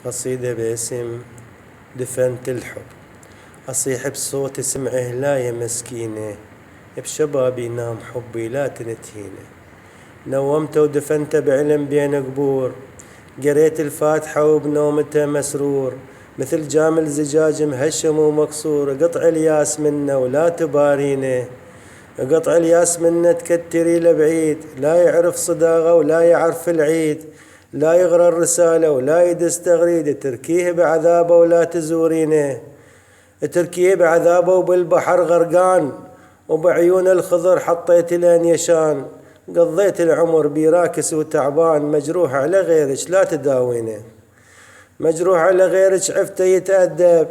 قصيدة باسم دفنت الحب. أصيح بصوت سمعه لا يا مسكينة، بشبابي نام حبي لا تنتهينه. نومته ودفنته بعلم بين قبور، قريت الفاتحة وبنومته مسرور، مثل جامل زجاج مهشم ومكسور. قطع الياس منه ولا تبارينه، قطع الياس منه تكتري لبعيد. لا يعرف صداغه ولا يعرف العيد، لا يغرى الرسالة ولا يدس تغريد. تركيه بعذابه ولا تزورينه، تركيه بعذابه وبالبحر غرقان، وبعيون الخضر حطيت لين يشان. قضيت العمر براكس وتعبان، مجروح على غيرك لا تداوينه، مجروح على غيرك عفته يتأدب،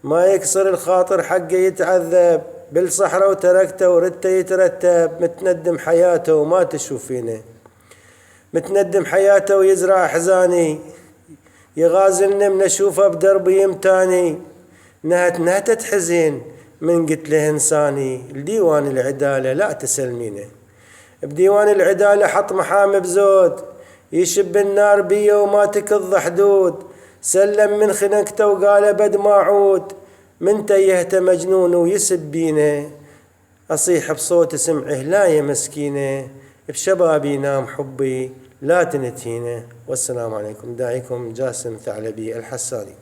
ما يكسر الخاطر حقه يتعذب. بالصحراء وتركته وردته يترتب، متندم حياته وما تشوفينه، متندم حياته ويزرع أحزاني. يغازلني من أشوفه بدربي يمتاني، نهتة حزين من قلت له إنساني. لديوان العدالة لا تسلمينه، بديوان العدالة حط محامي بزود، يشب النار بيه وما تكض حدود. سلم من خنقته وقال بد ما عود، من تيهته مجنون ويسبينه. أصيح بصوت سمعه لا يا مسكينة، بشبابي نام حبي لا تنتهينه. والسلام عليكم. داعيكم جاسم ثعلبي الحساني.